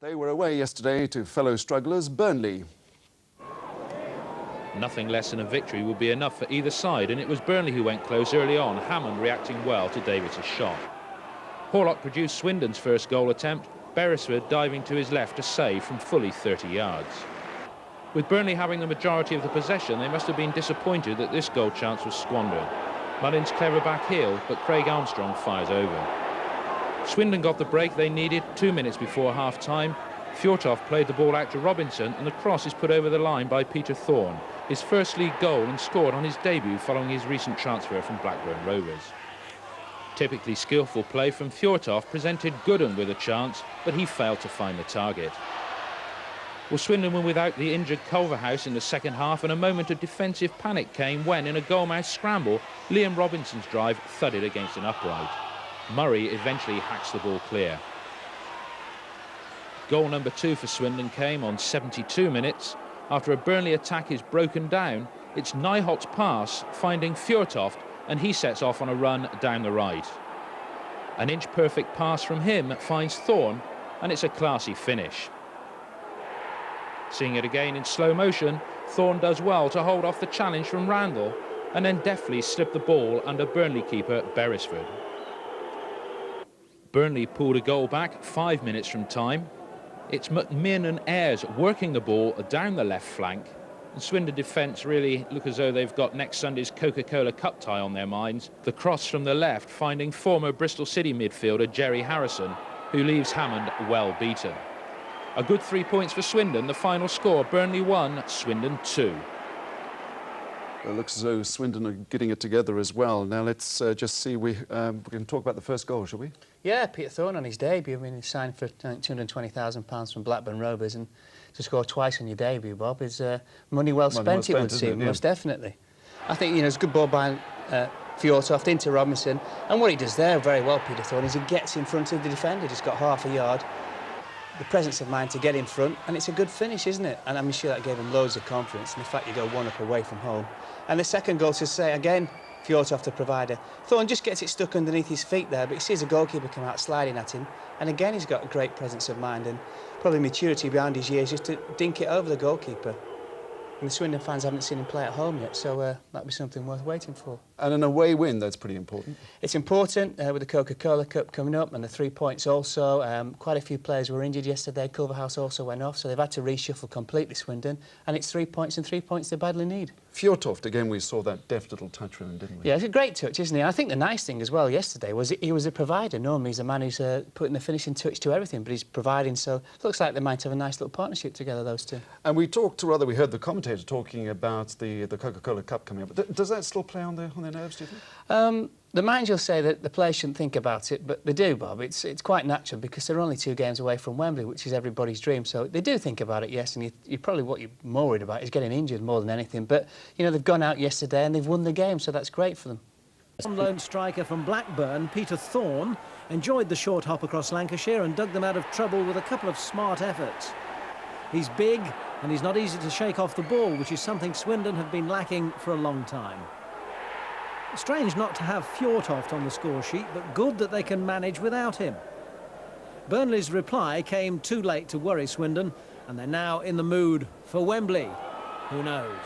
They were away yesterday to fellow strugglers Burnley. Nothing less than a victory would be enough for either side, and it was Burnley who went close early on, Hammond reacting well to Davies' shot. Horlock produced Swindon's first goal attempt, Beresford diving to his left to save from fully 30 yards. With Burnley having the majority of the possession, they must have been disappointed that this goal chance was squandered. Mullin's clever back heel, but Craig Armstrong fires over. Swindon got the break they needed 2 minutes before half-time. Fjortoft played the ball out to Robinson, and the cross is put over the line by Peter Thorne, his first league goal and scored on his debut following his recent transfer from Blackburn Rovers. Typically skillful play from Fjortoft presented Gooden with a chance, but he failed to find the target. Well, Swindon were without the injured Culverhouse in the second half, and a moment of defensive panic came when, in a goalmouth scramble, Liam Robinson's drive thudded against an upright. Murray eventually hacks the ball clear. Goal number 2 for Swindon came on 72 minutes. After a Burnley attack is broken down, it's Nijholt's pass finding Fjortoft, and he sets off on a run down the right. An inch-perfect pass from him finds Thorne, and it's a classy finish. Seeing it again in slow motion, Thorne does well to hold off the challenge from Randall and then deftly slip the ball under Burnley keeper Beresford. Burnley pulled a goal back 5 minutes from time. It's McMinn and Ayres working the ball down the left flank, and Swindon defence really look as though they've got next Sunday's Coca-Cola Cup tie on their minds. The cross from the left finding former Bristol City midfielder Jerry Harrison, who leaves Hammond well beaten. A good 3 points for Swindon. The final score, Burnley 1, Swindon 2. It looks as though Swindon are getting it together as well. Now let's just see, we can talk about the first goal, shall we? Yeah, Peter Thorne on his debut. I mean, he signed for £220,000 from Blackburn Rovers, and to score twice on your debut, Bob, is money well spent, it would seem, most definitely. I think, you know, it's a good ball by Fjortoft into Robinson, and what he does there very well, Peter Thorne, is he gets in front of the defender, just got half a yard. The presence of mind to get in front, and it's a good finish, isn't it? And I'm sure that gave him loads of confidence, and the fact you go 1-up away from home. And the second goal, to say again, Fjortoft the provider. Thorne just gets it stuck underneath his feet there, but he sees a goalkeeper come out sliding at him, and again he's got a great presence of mind and probably maturity behind his years just to dink it over the goalkeeper. And the Swindon fans haven't seen him play at home yet, so that'd be something worth waiting for. And an away win, that's pretty important. It's important with the Coca-Cola Cup coming up and the 3 points also. Quite a few players were injured yesterday. Culverhouse also went off, so they've had to reshuffle completely, Swindon. And it's 3 points, and 3 points they badly need. Fjortoft, again, we saw that deft little touch from him, didn't we? Yeah, it's a great touch, isn't he? I think the nice thing as well yesterday was he was a provider. Normally he's a man who's putting the finishing touch to everything, but he's providing, so it looks like they might have a nice little partnership together, those two. And we heard the commentator talking about the Coca-Cola Cup coming up. Does that still play on their nerves, do you think? The manager will say that the players shouldn't think about it, but they do, Bob. It's quite natural because they're only 2 games away from Wembley, which is everybody's dream. So they do think about it, yes, and you probably what you're more worried about is getting injured more than anything. But, you know, they've gone out yesterday and they've won the game, so that's great for them. Lone striker from Blackburn, Peter Thorne, enjoyed the short hop across Lancashire and dug them out of trouble with a couple of smart efforts. He's big and he's not easy to shake off the ball, which is something Swindon have been lacking for a long time. Strange not to have Fjortoft on the score sheet, but good that they can manage without him. Burnley's reply came too late to worry Swindon, and they're now in the mood for Wembley. Who knows?